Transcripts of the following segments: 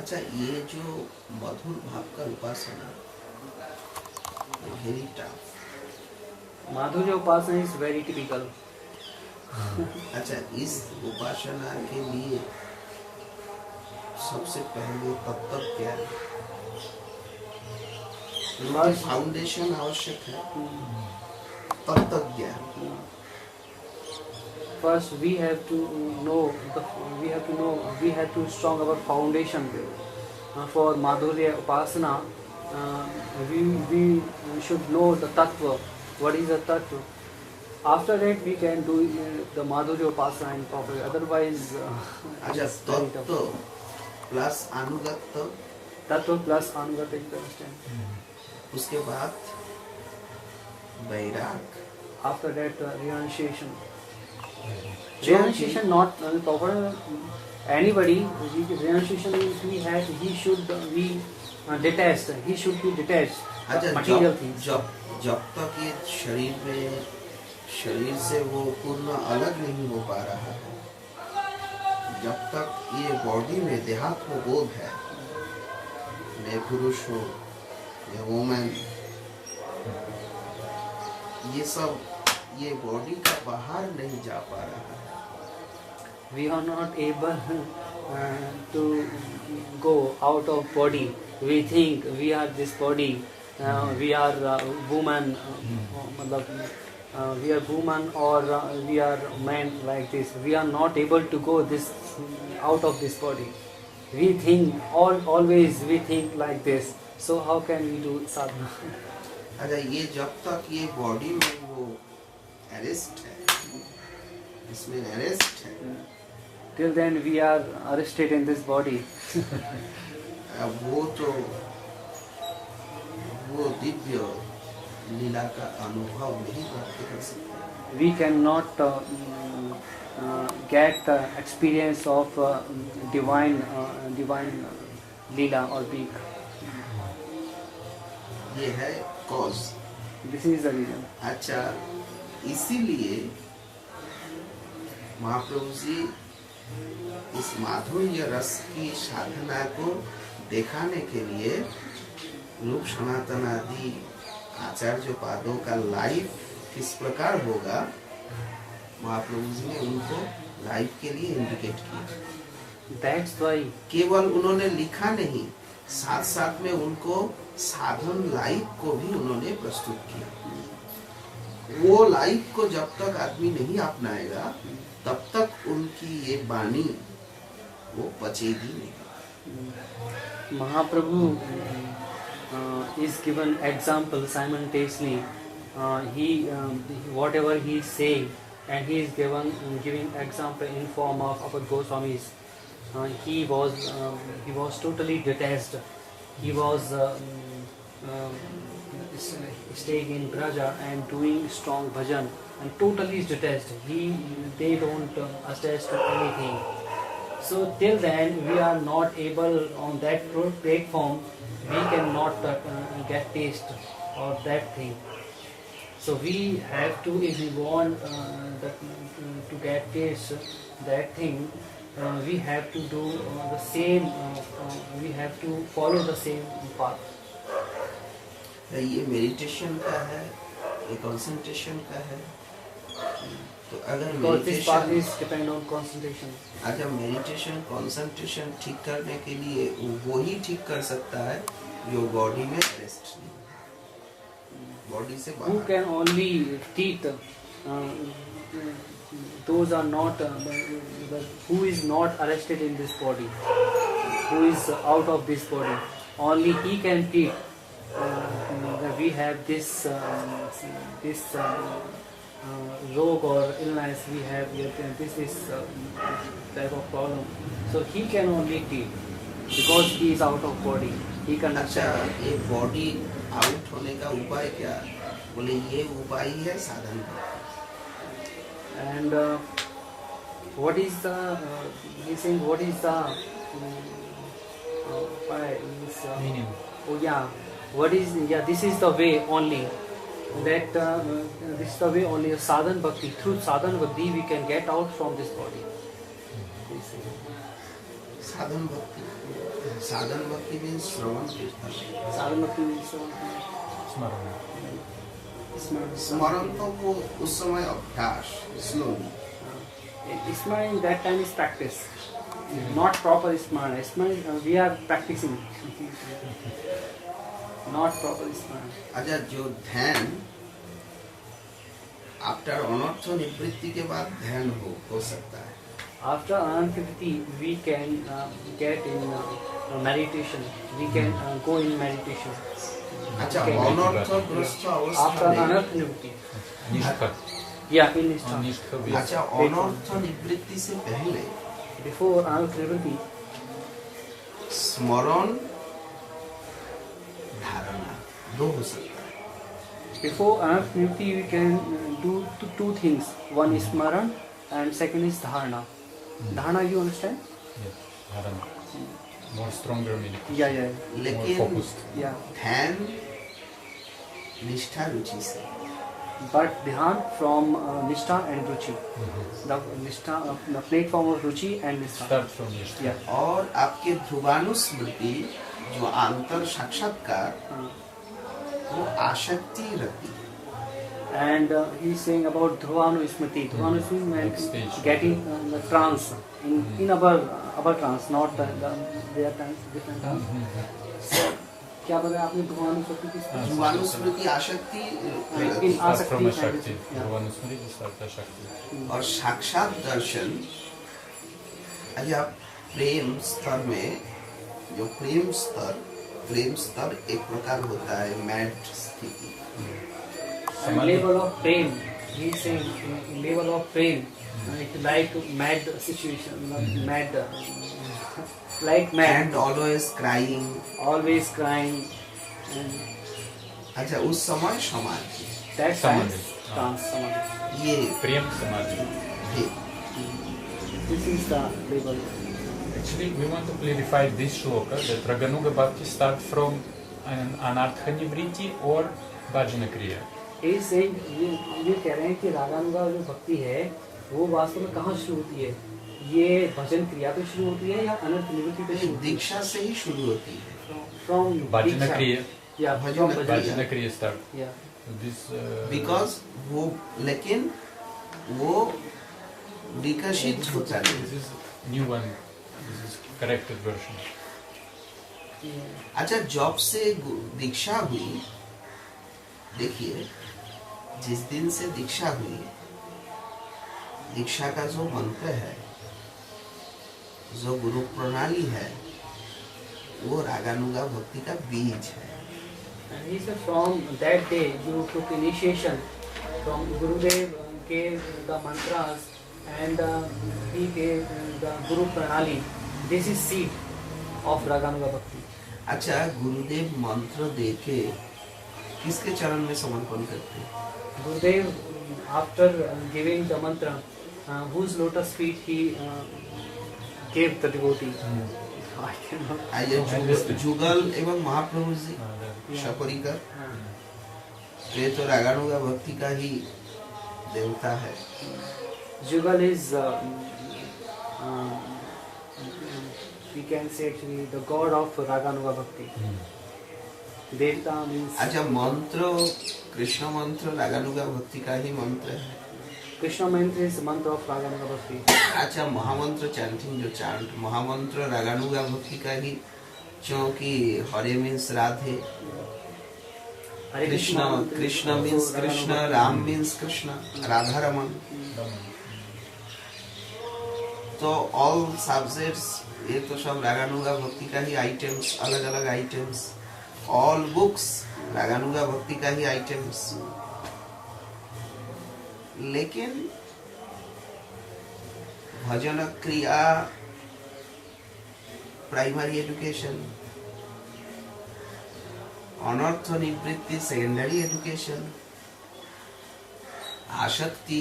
अच्छा, ये जो मधुर भाव का उपासना वेरी टफ। माधुर्य उपासना इज वेरी टिपिकल। अच्छा, इस उपासना के लिए सबसे पहले तत्व क्या है? फाउंडेशन आवश्यक है, तत्व ज्ञान। First, we have to know we have to strong our foundation. For Madhurya Upasana, we should know the tattva. What is the tattva? After that, we can do the Madhurya Upasana in proper. Otherwise, अच्छा, तत्व plus अनुगत, tattva plus anugata, you understand? उसके बाद वैराग, After that, renunciation. Renunciation not proper. Anybody renunciation is he should be detached. He should be detached. अच्छा, Material things. जब तक ये शरीर से वो पूर्ण अलग नहीं हो पा रहा है, जब तक ये बॉडी में देहात्म बोध है, मैं पुरुष हूँ, मैं वुमेन, ये सब ये बॉडी का बाहर नहीं जा पा रहा है। We are not able to go out of body. We think we are this body. We are woman. We are woman or we are man like this. We are not able to go this out of this body. We think always we think like this. So how can we do sadhana? अच्छा, ये जब तक ये body में वो arrest है, इसमें arrest है, Till then we are arrested in this body. वो तो वो दिव्य लीला का अनुभव नहीं कर सकते। We cannot get the experience of divine leela or peak. ये है cause. This is the reason. अच्छा, इसीलिए महाप्रभु जी इस माधुर्य रस की साधना को दिखाने के लिए रूप सनातन आदि आचार्य पादों का लाइफ किस प्रकार होगा, महाप्रभु जी ने उनको लाइफ के लिए इंडिकेट किया। That's why केवल उन्होंने लिखा नहीं, साथ साथ में उनको साधन लाइफ को भी उन्होंने प्रस्तुत किया। वो लाइफ को जब तक आदमी नहीं अपनाएगा, तब तक उनकी ये वाणी वो पचेगी नहीं। Mahaprabhu is given example simultaneously. Whatever he is saying, and he is giving example in form of our Goswamis. He was totally detached. He was staying in Braja and doing strong bhajan, and totally detached. They don't attach to anything. So till then we are not able on that platform. We cannot get taste of that thing. So we have to, if we want to get taste that thing, we have to do the same. We have to follow the same path. ये meditation का है, ये concentration का है। तो अगर meditation depend on concentration, अगर meditation concentration ठीक करने के लिए वो ही ठीक कर सकता है जो बॉडी में रेस्ट नहीं, बॉडी से बाहर। Who can only teach? Those are not who is not arrested in this body, who is out of this body. Only he can teach that we have this rog or illness. We have this is type of problem. So he can only teach because he is out of body. He can. अच्छा, ये body out होने का उपाय क्या? बोले ये उपाय है साधन का। And what is the he's saying what is the meaning? Oh yeah, what is this is the way only that this is the way only sadhan bhakti. Through sadhan bhakti we can get out from this body. साधन भक्ति. साधन भक्ति means श्रवण कीर्तन. Sadhana bhakti means Smarana. स्मरण तो वो उस समय अभ्यास, slowly. Ismana in that time is practice, not proper Ismana. Ismana we are practicing, not proper Ismana. अच्छा, जो ध्यान आफ्टर अनर्थ निवृत्ति के बाद ध्यान हो सकता है. After Anantaviti, we can get in meditation. We can go in meditation. अच्छा, Okay. अनर्थग्रस्त After अवस्था में, Anantaviti, Nishtha. yeah, in Nishtha. Nishtha अच्छा, अनर्थ निवृत्ति से पहले Before Anantaviti, स्मरण धारणा दो हो सकता है. before Anantaviti, we can do two things. One is Smaran and second is Dharana. Dharana, you understand? Yes. Dharana. More stronger meditation. Yeah. More लेकिन focused. Yeah. ध्यान निष्ठा रुचि से. But Dhyan from Nishtha and Ruchi. The Nishtha, the platform of Ruchi and Nishtha. Start from Nishtha. Yeah. और आपके ध्रुवानुस्मृति जो आंतर साक्षात्कार वो आसक्ति रखती है. And he's saying about Dhruvanu Smriti. Dhruvanu Smriti Next meant stage. getting the trance in our trance, not their trance, different trance. So, क्या बताया आपने Dhruvanu Smriti की? ध्रुवानुस्मृति आसक्ति In Start from Asakti Ashakti. and- yeah. Dhruvanu start Ashakti. और साक्षात दर्शन. अच्छा, प्रेम स्तर में जो प्रेम स्तर एक प्रकार होता है मैड स्थिति. And level of pain. He's saying in level of pain, it's like mad situation, mad, like mad, and always crying. always crying. And अच्छा, उस समय समाधि. that Samadhi. trance, samadhi. ये Prem Samadhi. ये This is the level. Actually, we want to clarify this shloka that Raganuga Bhakti start from an Anartha Nivriti or Bhajana Kriya. He is saying ये कह रहे हैं कि रागानुगा जो भक्ति है वो वास्तव में कहाँ शुरू होती है? ये भजन क्रिया पे शुरू होती है या अनर्थ निवृत्ति पे शुरू होती है? दीक्षा से ही शुरू होती है. From Bhajana Kriya. Yeah, Bhajana from Kriya. Bhajana Kriya start. Yeah. So this. Because वो लेकिन वो विकसित होता This नहीं. is new one. This is corrected version. अच्छा, जब से दीक्षा हुई, देखिए जिस दिन से दीक्षा हुई, दीक्षा का जो मंत्र है, जो गुरु प्रणाली है, वो रागानुगा भक्ति का बीज है. And he said from that day you took initiation from Gurudev, gave the mantras and he gave the Guru Pranali. This is seed of Raganuga Bhakti. अच्छा, गुरुदेव मंत्र देके किसके चरण में समर्पण करते हैं? Gurudev, after giving the mantra, whose lotus feet he gave the devotee. I cannot. आइए, जुगल एवं महाप्रभु जी Yeah. शपरिकर, ये तो रागानुगा भक्ति का ही देवता है. Jugal is, we can say actually the god of Raganuga Bhakti. Devta means अच्छा, मंत्र कृष्ण मंत्र रागानुगा भक्ति का ही मंत्र है. Krishna mantra is mantra of Raganuga Bhakti. अच्छा, महामंत्र चैंटिंग जो चांट महामंत्र रागानुगा भक्ति का ही, क्योंकि Hare means Radhe, Hare Krishna mantra Krishna is means also Krishna, Raganuga Ram means Krishna, Radha Raman. तो ऑल सब्जेक्ट्स ये तो सब रागानुगा भक्ति का ही आइटम्स, अलग अलग आइटम्स. ऑल बुक्स रागानुगा भक्ति का ही आइटम्स. लेकिन भजन क्रिया, प्राइमरी एजुकेशन, अनर्थ निवृत्ति सेकेंडरी एजुकेशन, आसक्ति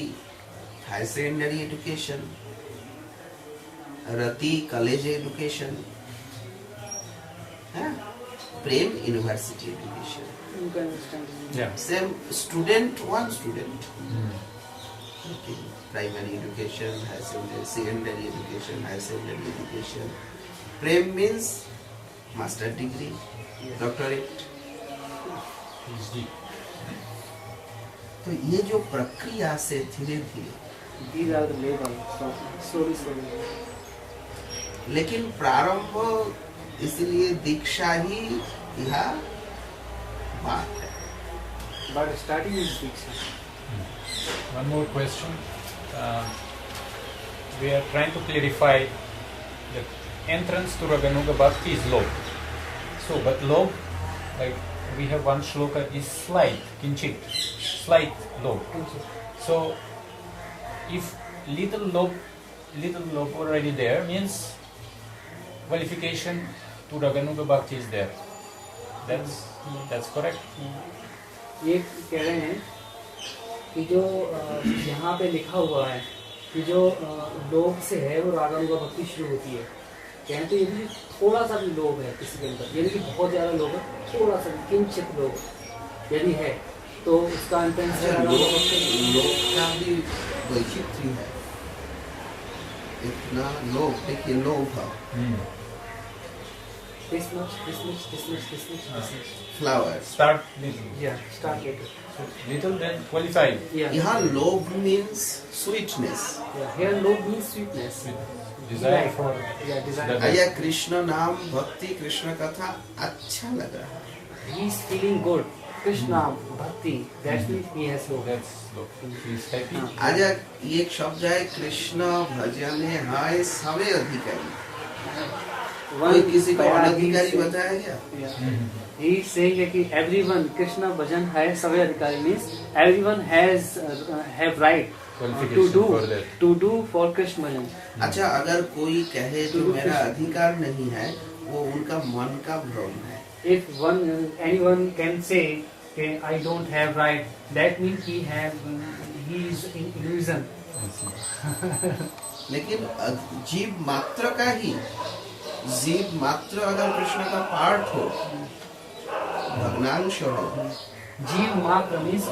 हायर सेकेंडरी एजुकेशन, रति कॉलेज एजुकेशन, प्रेम university education. You can understand. Yeah. Same student, one student. Primary education, higher secondary education, higher secondary education, प्रेम means master degree, doctorate. PhD. तो ये जो प्रक्रिया से धीरे धीरे, These are the levels. So slowly. लेकिन प्रारंभ इसलिए दीक्षा ही यह बात है। But starting is Diksha. One more question. We are trying to clarify that entrance to Raganuga Bhakti is log. So, but log, like we have one shloka is slight, kinchit, slight log. So, if little log already there means qualification to Raganuga Bhakti is there. That's correct. ये कह रहे हैं कि जो यहाँ पे लिखा हुआ है कि जो लोभ से है वो रागानुगा भक्ति शुरू होती है। कहते तो यदि थोड़ा सा भी लोभ है किसी के अंदर, यदि बहुत ज्यादा लोभ है, थोड़ा सा भी किंचित लोभ यदि है तो उसका इंटेंस है रागानुगा भक्ति। लोभ का भी वैचित्र्य है। इतना लोभ, देखिए लोभ This much. Flowers, Start little. Yeah, start later. So, little then qualified. Yeah. यहाँ लोभ means sweetness. Yeah. Here love means sweetness. Desire for Yeah, desire. आया कृष्ण नाम भक्ति, कृष्ण कथा अच्छा लग रहा है। He is feeling good. Krishna, Bhakti. That means he has love. that's log. He is happy. आजा एक शब्द है कृष्ण भजन हाय सवे अधिकारी। कोई किसी को अनधिकारी बताया गया? He is saying that everyone Krishna bhajan hai savay adhikari means everyone has have right Qualification to do for Krishna bhajan. अच्छा, अगर कोई कहे जो मेरा अधिकार नहीं है, वो उनका मन का भ्रम है। If anyone can say okay, I don't have right, that means he is in illusion. लेकिन जीव मात्र का ही, जीव मात्र अगर कृष्ण का पार्ट हो, भग्नांश हो, Jeev matra means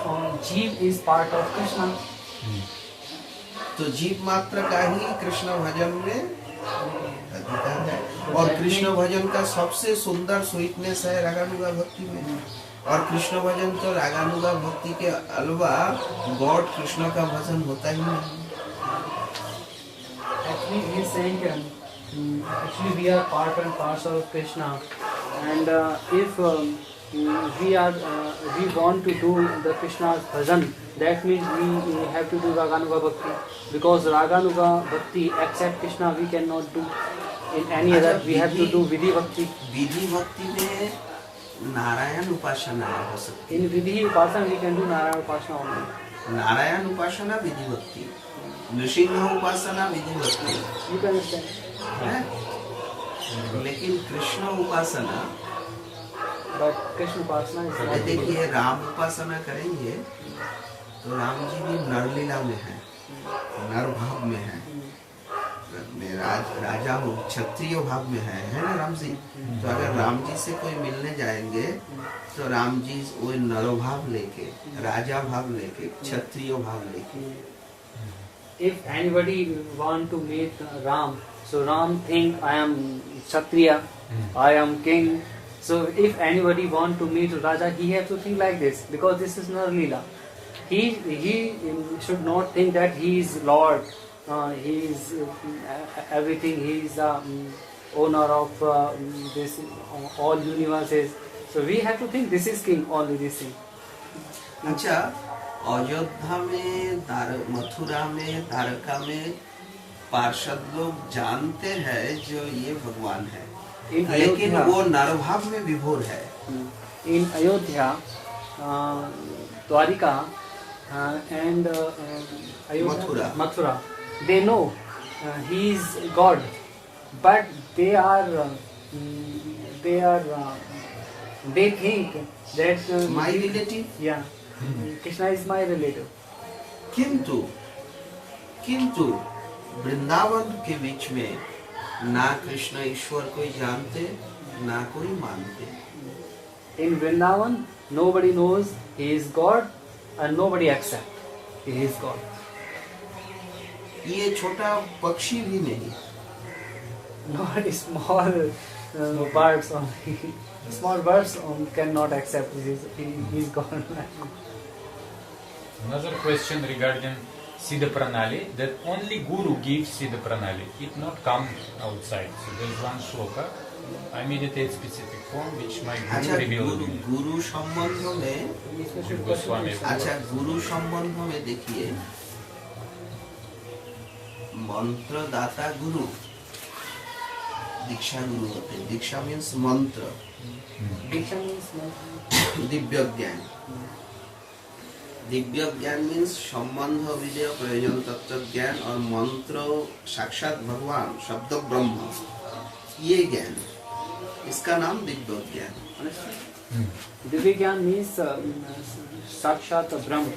Jeev is part of Krishna. तो जीव मात्र का ही कृष्ण भजन में अधिकार है। और कृष्ण भजन का सबसे सुंदर स्वीटनेस है रागानुगा भक्ति में। और कृष्ण भजन तो रागानुगा भक्ति के अलावा गॉड कृष्ण का भजन होता ही नहीं। Actually, he is saying actually we are part and parcel of Krishna, and if we want to do the Krishna's bhajan, that means we have to do Raganuga Bhakti, because Raganuga Bhakti except Krishna we cannot do in any other. We have to do Vidhi Bhakti. विधि भक्ति में नारायण उपासना हो सकती In Vidhi Upasana we can do Narayana Upasana only. है। नारायण उपासना विधि भक्ति, नृसिंह उपासना विधि भक्ति You can understand. है। लेकिन कृष्ण उपासना, But Krishna Upasana is ये not. देखिए राम उपासना करेंगे तो राम जी भी नरलीला में है, नर भाव में है, राजा हो क्षत्रिय भाव में है ना राम जी। तो अगर राम जी से कोई मिलने जाएंगे तो राम जी वो नरोभाव लेके, राजा भाव लेके, क्षत्रिय भाव लेके। If anybody want to meet Ram, so Ram think I am Kshatriya, I am king. So if anybody want to meet Raja, he have to think like this, because this is Nar Leela. He should not think that he is Lord, he is everything, he is the owner of this all universes. So we have to think this is king, only this thing. अच्छा, अयोध्या में, मथुरा में, द्वारका में पार्षद लोग जानते हैं जो ये भगवान है, लेकिन वो नरभाव में विभोर है। In Ayodhya, Dwarika and Mathura, they know he is God, but they think that My relative, yeah, Krishna is my relative. किंतु वृंदावन के बीच में ना कृष्ण ईश्वर कोई जानते, ना कोई मानते। In Vrindavan, nobody knows he is God and nobody accepts he is God. ये छोटा पक्षी भी नहीं, not small birds only. Small birds cannot accept this. He's gone. Another question regarding Siddha Pranali, that only Guru gives Siddha Pranali, it not come outside. So there is one shloka, I meditate specific form which my अच्छा Guru revealed गुरु me. गुरु संबंध में Goswami. अच्छा गुरु संबंध में देखिए मंत्रदाता गुरु दीक्षा गुरु होते हैं। दीक्षा means मंत्र, Diksha means दिव्य ज्ञान। दिव्य ज्ञान मीन्स संबंध विजय प्रयोजन तत्व ज्ञान, और मंत्र साक्षात भगवान शब्द ब्रह्म, ये ज्ञान, इसका नाम दिव्य ज्ञान। Divya Gyan means Sakshat Brahma.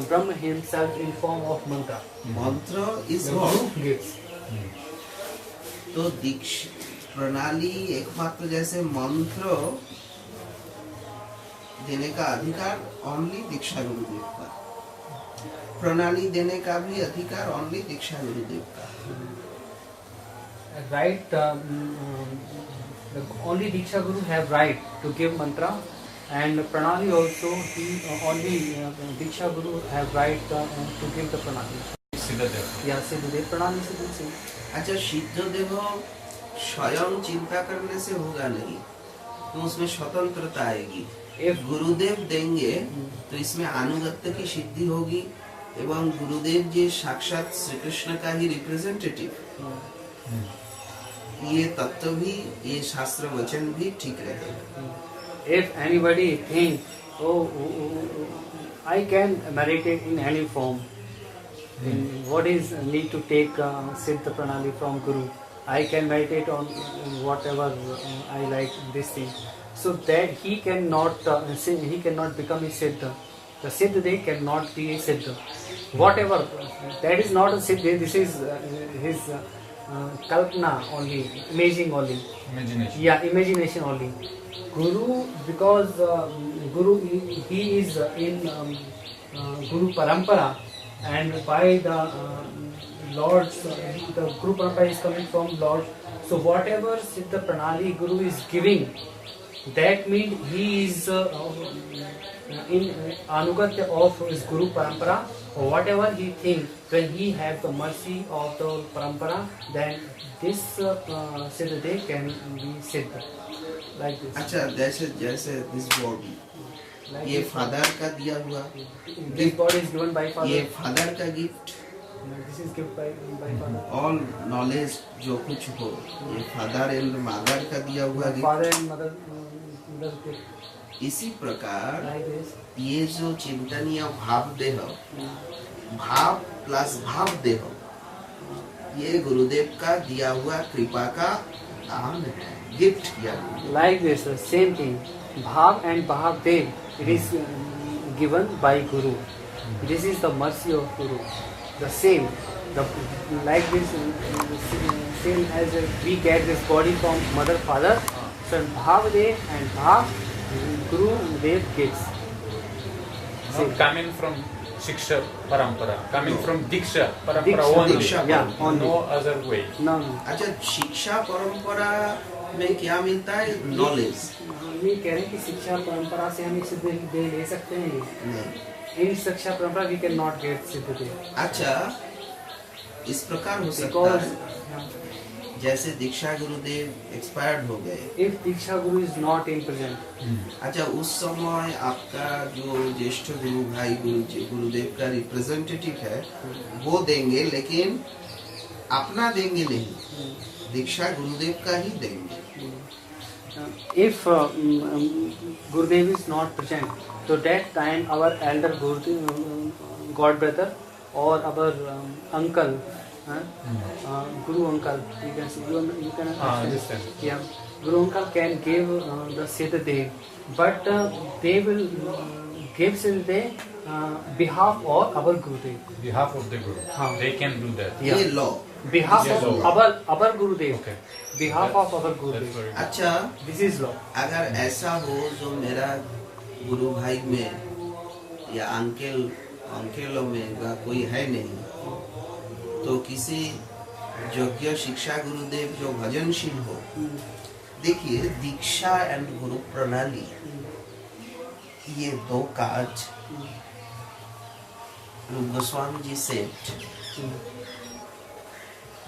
Brahma himself in form of mantra. मंत्र इज Guru gives. तो दीक्षा प्रणाली एकमात्र जैसे मंत्र देने का अधिकार ओनली दीक्षा गुरुदेव का, प्रणाली देने का भी अधिकार ओनली दीक्षा गुरुदेव का। Right, only Diksha Guru have right to give mantra, and Pranali also he only Diksha Guru have right to give the Pranali. Siddha Deva. Yeah, Siddhadev Pranali Siddhadev. अच्छा सिद्ध देव स्वयं चिंता करने से होगा नहीं, तो उसमें स्वतंत्रता आएगी। If गुरुदेव देंगे तो इसमें अनुगत्य की सिद्धि होगी, एवं गुरुदेव जी साक्षात श्री कृष्ण का ही रिप्रेजेंटेटिव, ये तत्व भी, ये शास्त्र वचन भी ठीक रहेगा। if anybody think, oh, I can meditate in any form, what is need to take Siddha Pranali from Guru? I can meditate on whatever I like this thing. So that he cannot become a Siddha. The Siddha they cannot be a Siddha. Whatever, that is not a Siddha, this is his kalpana only, imaging only. Imagination. Yeah, imagination only. Guru, because Guru he is in Guru Parampara, and by the Lord's, the Guru Parampara is coming from Lord. So whatever Siddha Pranali Guru is giving, that means he is in anugatya of his Guru Parampara. Or whatever he thinks, when he has the mercy of the Parampara, then this Siddha can be Siddha. Like this. अच्छा जैसे जैसे this body, Like ये this. Father का दिया हुआ, This body is given by Father. ये father का gift, This is given by Father. All knowledge जो कुछ हो, ये फादर एंड मदर का दिया हुआ gift. Father and mother gift. इसी प्रकार Like this. ये जो चिंतनीय भाव देह, भाव प्लस भाव देह, ये गुरुदेव का दिया हुआ कृपा का दान है, गिफ्ट किया गुरुदेव। Like this, same thing. Bhav and Bhav Dev, it is given by Guru. This is the mercy of Guru. The same, like this, same as we get this body from Mother Father. So Bhav Dev and Bhav Guru Dev gives. Not coming from Shiksha Parampara, coming from Diksha Parampara Diksha, only. Diksha. Yeah, only. No other way. No, no. अच्छा शिक्षा परंपरा में क्या मिलता है? Knowledge हम ये कह रहे हैं कि शिक्षा परंपरा से हम सिद्ध दे ले सकते हैं। नहीं। In शिक्षा परंपरा we cannot get सिद्ध दे। अच्छा इस प्रकार हो सकता Because है जैसे दीक्षा गुरुदेव एक्सपायर्ड हो गए, if Diksha Guru is not in present, अच्छा उस समय आपका जो ज्येष्ठ गुरु भाई गुरुदेव का रिप्रेजेंटेटिव है वो देंगे, लेकिन अपना देंगे नहीं, दीक्षा गुरुदेव का ही देंगे। if Gurudev is not present, so that time our elder Gurudev, God brother or our uncle, Guru uncle, you can say, you can understand. Yeah, Guru uncle can give the Siddha Dev, but they will give Siddha Dev behalf of our Gurudev. Behalf of the Guru. हाँ. They can do that. Yeah. ये law. Behalf Yes, of Lord. our Gurudev. Okay. Behalf of our That's Gurudev. very good. अच्छा This is law. अगर ऐसा हो जो मेरा गुरु भाई में या अंकलों में का कोई है नहीं, तो किसी योग्य शिक्षा गुरुदेव जो भजनशील हो। देखिए दीक्षा एंड गुरु प्रणाली ये दो काज रूप गोस्वामी जी से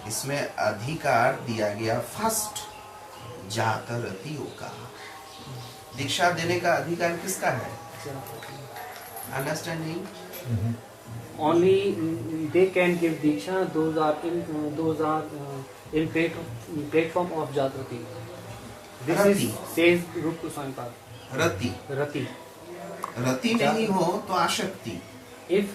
इसमें अधिकार दिया गया फर्स्ट जाकर रतियों का। दीक्षा देने का अधिकार किसका है? Understanding? Only they can give diksha. Those are in platform of Jagrati. This Rati. is says Rupa Goswami Pad. Rati Rati. रति नहीं हो तो आसक्ति। If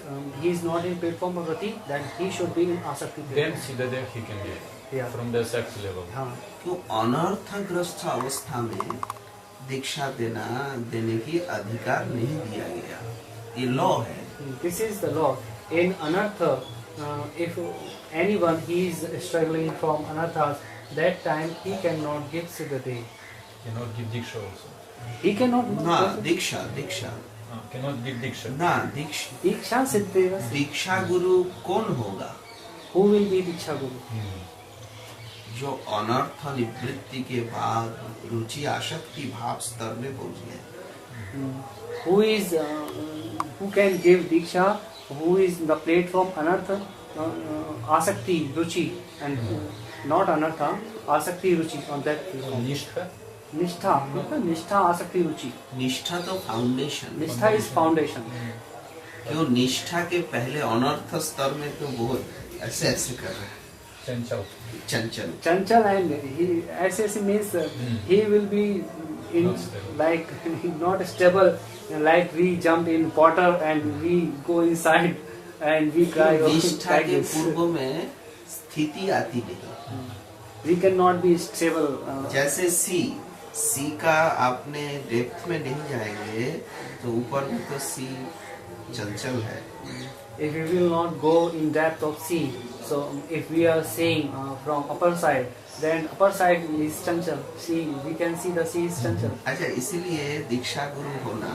he is not in platform of Rati, then he should be in Asakti. Then Siddhadev he can get Yeah. from the sex level. हाँ. तो अनर्थग्रस्त अवस्था में दीक्षा देने की अधिकार नहीं दिया गया। ये लॉ है। This is the law. In anartha, if anyone he is struggling from anarthas, that time he cannot give Siddhadev. Cannot give diksha also. He cannot. ना दीक्षा दीक्षा Cannot give diksha. ना दीक्षा Diksha Siddhadev. दीक्षा गुरु कौन होगा? Who will be Diksha Guru? जो अनर्थ निवृत्ति के बाद रुचि आसक्ति भाव स्तर में पहुंच गए। Who can give Diksha? Who is in the platform anartha, Asakti, Ruchi, and not anartha, Asakti, Ruchi on that platform. Nishtha. Nishtha, Asakti, Ruchi. निष्ठा तो फाउंडेशन। Nishtha is foundation. क्यों निष्ठा के पहले अनर्थ स्तर में तो बहुत ऐसे ऐसे कर रहे हैं। Chanchal. Chanchal Chanchal, and he SSC means he will be in Not stable. like not stable, like we jump in water and we go inside and we cry निष्ठा like के this. पूर्व में स्थिति आती नहीं। We cannot be stable. जैसे सी का आपने डेप्थ में नहीं जाएंगे तो ऊपर में तो सी चंचल है। If we will not go in depth of sea, so if we are seeing from upper side, then upper side is chanchal. See, we can see the sea is chanchal. अच्छा, इसीलिए दीक्षा गुरु होना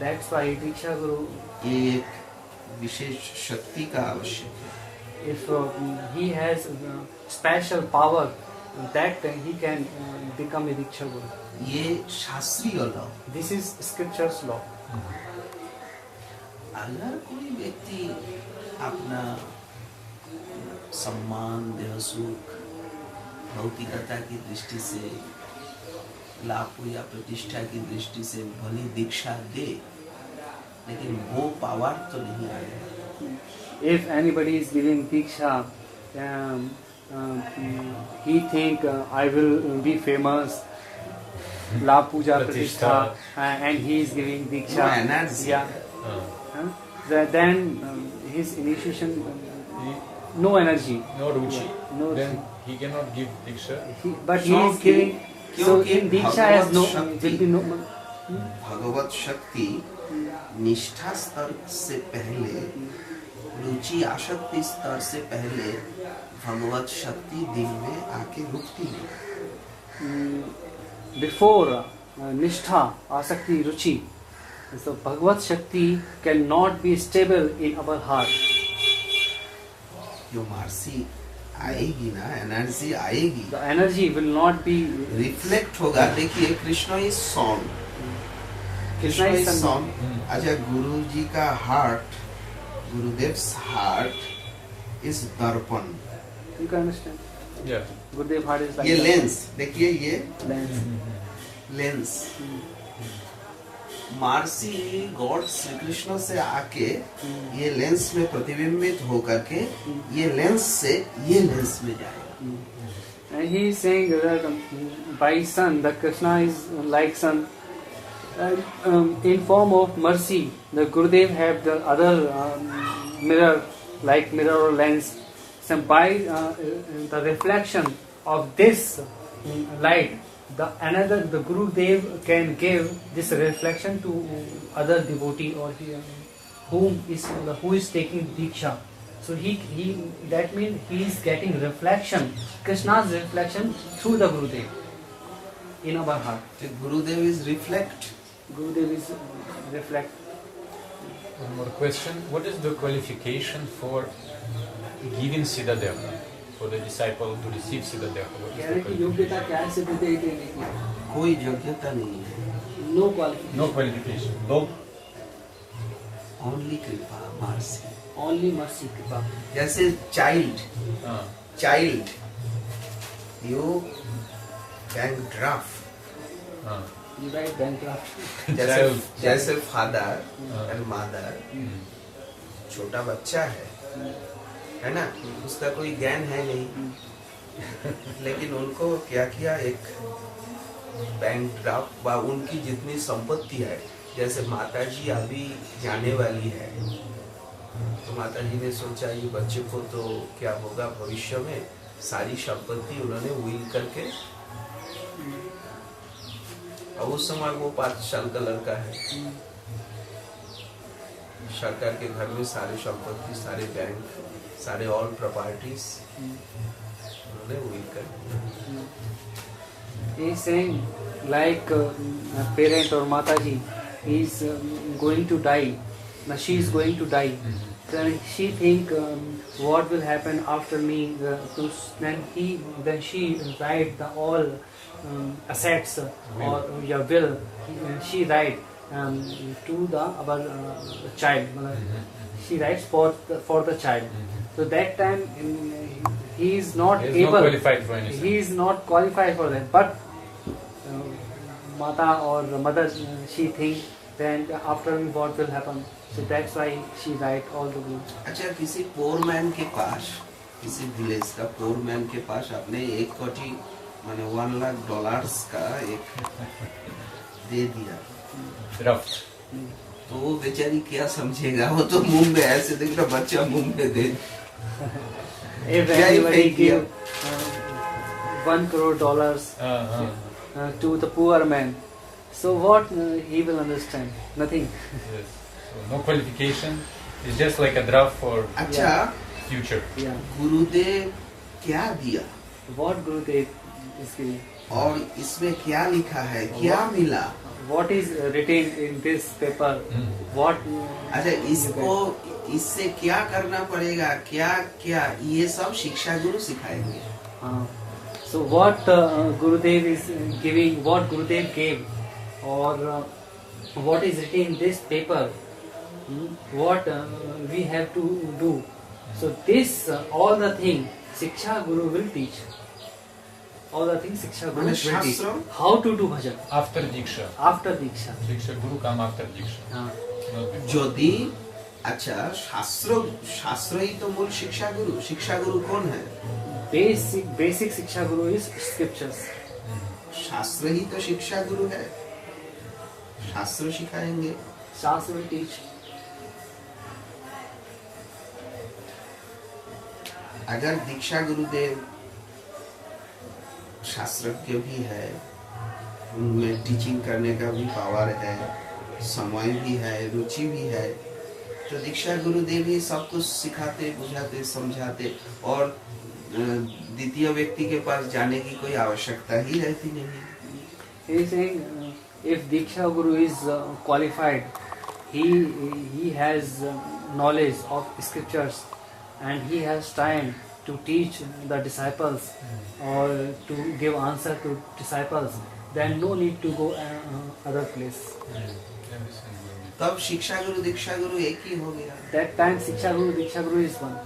That's why Diksha Guru, ये एक विशेष शक्ति का आवश्यक है। if he has special power, that he can become a Diksha Guru. ये शास्त्रीय law. This is scripture's law. अगर कोई व्यक्ति अपना सम्मान, देह सुख, भौतिकता की दृष्टि से, लाभ या प्रतिष्ठा की दृष्टि से भली दीक्षा दे, लेकिन वो पावर तो नहीं आएगा। If anybody is giving Diksha, he think I will be famous, La Puja Pratishtha, and he is giving Diksha. No energy. Yeah. Then his initiation, no energy. No ruchi. Yeah, no Then ruchi. he cannot give diksha. But he is giving. So in Diksha has no, will be no. भगवत शक्ति निष्ठा स्तर से पहले, रुचि आसक्ति स्तर से पहले भगवत शक्ति दिल में आके रुकती है। Before Nishtha, Asakti, Ruchi, so Bhagavad Shakti cannot be stable in our heart. जो मार्सी आएगी ना, एनर्जी आएगी, The energy will not be. Reflect होगा। देखिए Krishna is song, Krishna is song. अच्छा, गुरु जी का हार्ट, गुरुदेव हार्ट इज दर्पण। You can understand. Yeah. Gurudev heart is like ये that. लेंस देखिए, ये Lens. लेंस मार्सी गॉड श्री कृष्ण से आके ये लेंस में प्रतिबिंबित होकर के ये लेंस से ये लेंस में जाएगा। And he is saying that by sun, the Krishna is like sun. In form of mercy, the Gurudev have the other mirror, like mirror or lens. So by the reflection of this light, the Gurudev can give this reflection to other devotee or who is taking Diksha. So that means he is getting reflection, Krishna's reflection through the Gurudev in our heart. तो गुरुदेव is reflect. Gurudev is reflect. One more question. What is the qualification for giving Siddhadev? for the disciple to receive Siddhadeha? What कह is रहे the कि योग्यता क्या है सिद्धदेह देने की? कोई योग्यता नहीं है, no qualification, No qualification. Log. Only kripa, mercy. Only mercy, kripa. जैसे child you bank draft, you write bank draft. जैसे फादर एंड मदर, छोटा बच्चा है ना, उसका कोई ज्ञान है नहीं, लेकिन उनको क्या किया, एक बैंक ड्राफ्ट व उनकी जितनी संपत्ति है, जैसे माताजी अभी जाने वाली है, तो माताजी ने सोचा ये बच्चे को तो क्या होगा भविष्य में, सारी संपत्ति उन्होंने विल करके, और उस समय वो 5 साल का लड़का है, सरकार के घर में सारे संपत्ति, सारे बैंक, सारे ऑल प्रॉपर्टीज उन्होंने विल कर दिया। He is saying like a parent or Mataji is going to die. Now she is going to die. Then she think what will happen after me. Then she write the all assets or your will. She write to the our child. She writes for the child. So that time he is not He is able. not qualified for anything. He is not qualified for that. But Mata or mother, she think then after me what will happen. So that's why she write all the rules. अच्छा, किसी पोर man के पास, किसी village का पोर man के पास आपने 1 कोटी माने $1 लाख का एक दे दिया, Draft. तो वो बेचारी क्या समझेगा, वो तो मुंह में ऐसे देख रहा बच्चा मुंह में दे, If क्या ही anybody फेंक दिया? give $1 crore to the poor man, so what he will understand? Nothing. Yes. So no qualification. It's just like a draft for अच्छा, future. Yeah. गुरुदेव क्या दिया What Gurudev is giving? और इसमें क्या लिखा है, क्या मिला? What is written in this paper? What? अच्छा, इसको इससे क्या करना पड़ेगा, क्या क्या, ये सब शिक्षा गुरु सिखाएंगे। So what Gurudev is giving, what Gurudev gave, or what is written in this paper, what we have to do. So this all the thing Shiksha Guru will teach. All the things Shiksha Guru माने will teach. शास्त्र? How to do bhajan After Diksha. after Diksha. Diksha Guru come after Diksha. हाँ. Not before. यदि अच्छा, शास्त्र ही तो मूल शिक्षा गुरु कौन है? Basic Shiksha Guru is scriptures. शास्त्र ही तो शिक्षा गुरु है, शास्त्र सिखाएंगे। Shastra will teach. अगर दीक्षा गुरुदेव शास्त्रज्ञ भी है, उनमें टीचिंग करने का भी पावर है, समय भी है, रुचि भी है, तो दीक्षा गुरुदेव ही सब कुछ सिखाते, बुझाते, समझाते, और द्वितीय व्यक्ति के पास जाने की कोई आवश्यकता ही रहती नहीं। He is saying if Diksha Guru is qualified, he has knowledge of scriptures and he has time to teach the disciples or to give answer to disciples, then no need to go other place. तब शिक्षा गुरु दीक्षा गुरु एक ही हो गया। That time Shiksha Guru Diksha Guru is one.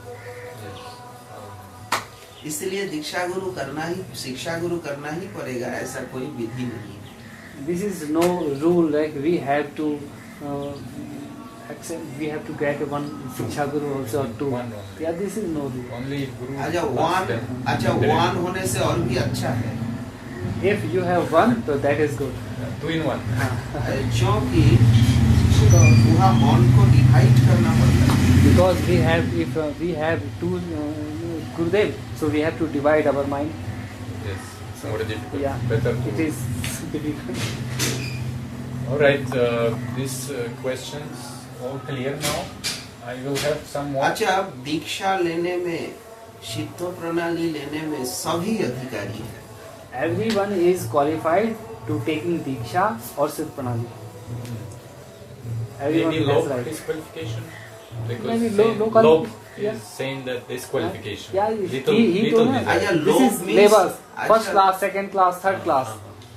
इसलिए दीक्षा गुरु करना ही, शिक्षा गुरु करना ही पड़ेगा, ऐसा कोई विधि नहीं है। This is no rule like we have to accept, we have to get one Shiksha Guru also or two. One only. Yeah, this is no rule. Only Guru. अच्छा, wants them. अच्छा, वन होने से और भी अच्छा है, If you have one, so that is good. 2 in 1. क्योंकि वहाँ मन को डिवाइड करना पड़ता है। Because we have, if we have two Gurudev, so we have to divide our mind. Yes. More difficult. Yeah, Better. it is difficult. All right. These questions all clear now. I will have some more. अच्छा, दीक्षा लेने में, सिद्ध प्रणाली लेने में सभी अधिकारी हैं। Everyone is qualified to taking Diksha or Siddh Pranali. Everyone Maybe has low right. disqualification. Because Maybe say low Yeah. is saying that disqualification. Yeah, little, he little told me. desire. Yeah, This low is means- labels. First Acha. class, second class, third class.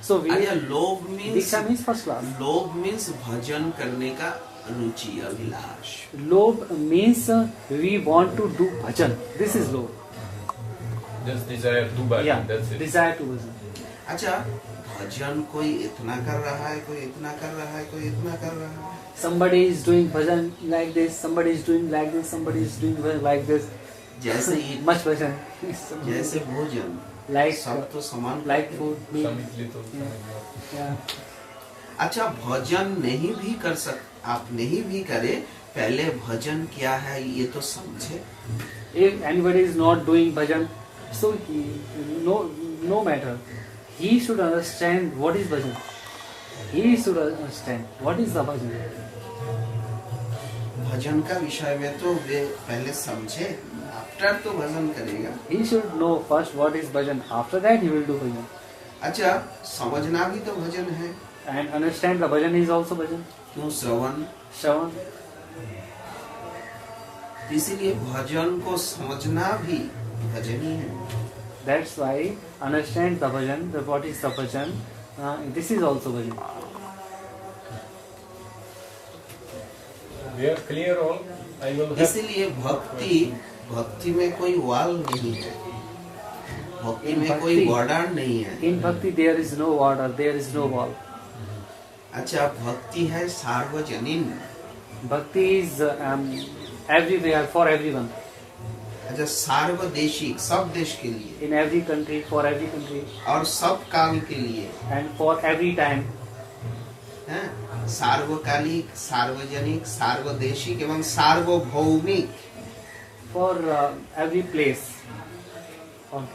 So we अरे लोभ means Diksha means first class. लोभ means भजन करने का रुचि Abhilash. Lob means we want to do bhajan. This is lob. Just desire to bhajan, Yeah, that's it. desire to bhajan. अच्छा, भजन कोई इतना कर रहा है, कोई इतना कर रहा है, कोई इतना कर रहा है. Somebody is doing bhajan like this. Somebody is doing like this. Somebody is doing bhajan like this. जैसे ये Much bhajan. जैसे भोजन Like सब तो समान. like food. meat. Some is little, some is more. Yeah. अच्छा, भजन नहीं भी कर आप नहीं भी करे, पहले भजन क्या है ये तो समझे. If anybody is not doing bhajan, so no matter. He should understand what is bhajan. He should understand what is the bhajan. भजन का विषय में तो वे पहले समझे, आफ्टर तो भजन करेगा. He should know first what is bhajan. After that he will do bhajan. अच्छा, समझना भी तो भजन है. And understand the bhajan is also bhajan. क्यों श्रवण. Shravan. इसीलिए भजन को समझना भी भजन ही है. That's why understand the bhajan. What is the bhajan? This is also bhajan. We are clear all. I will have इसीलिए भक्ति में कोई वाल नहीं है. भक्ति में कोई बॉर्डर नहीं है. In bhakti there is no order. There is no wall. अच्छा, भक्ति है सार्वजनीन. Bhakti is everywhere for everyone. अच्छा, सार्वदेशिक, सब देश के लिए In every country, for every country, और सब काल के लिए and for every time. है. सार्वकालिक, सार्वजनिक, सार्वदेशिक एवं सार्वभौमिक. For every place on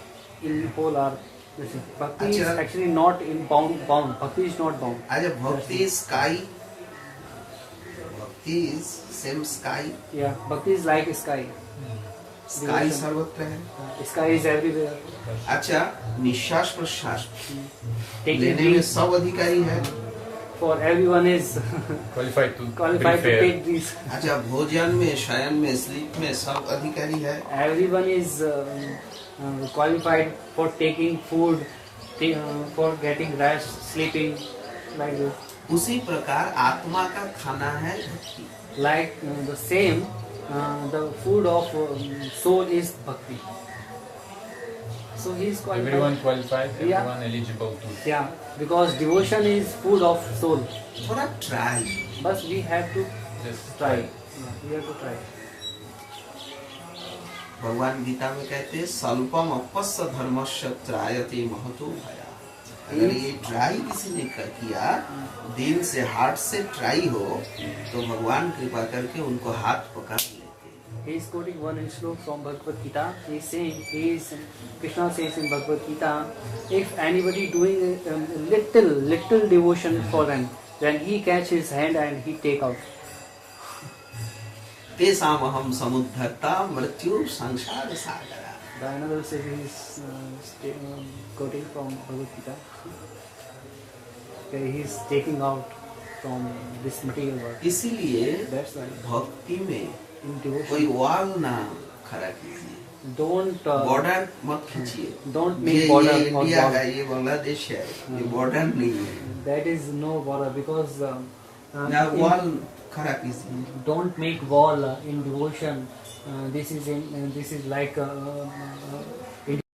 in the whole earth. Listen, Bhakti is Achha. actually not in bound. Bhakti is not bound. अच्छा, भक्ति स्काई, भक्ति is same sky. Yeah, Bhakti is like sky. Sky सर्वत्र है. Sky is everywhere. अच्छा, निश्वास प्रश्वास Taking लेने में these सब अधिकारी है. for everyone is qualified to qualified to prepare. take these. अच्छा, भोजन में, शयन में, स्लीप में सब अधिकारी है. Everyone is qualified for taking food, for getting rest, sleeping, like this. उसी प्रकार आत्मा का खाना है भक्ति. Like the same, the food of soul is bhakti. So he is qualified. Everyone qualified, Yeah. everyone eligible to. Yeah, because devotion is food of soul. थोड़ा try. But we have to Just try. Yeah, we have to try. भगवान गीता में कहते हैं स्वल्पम अपस्य धर्मस्य त्रायते महतो भया. अगर ये try किसी ने किया, दिल से, हार्ट से ट्राई हो, तो भगवान कृपा करके उनको हाथ पकड़ लेते. He is quoting one slok from Bhagavad Gita. He is saying, Krishna says in Bhagavad Gita, if anybody doing little devotion for them, then he catch his hand and he take out. तेषाम अहम समुद्धर्ता मृत्यु संसार सागरा. The another says he is quoting from Bhagavad Gita. Okay, he is taking out from this material world. इसीलिए That's why भक्ति में in कोई devotion, वाल ना खड़ा कीजिए. don't बॉर्डर मत खींचिए. don't ये make border or India wall. है, ये बांग्लादेश है, ये बॉर्डर नहीं है. That is no border because ना in- वाल खड़ा कीजिए. don't make wall in devotion. This is like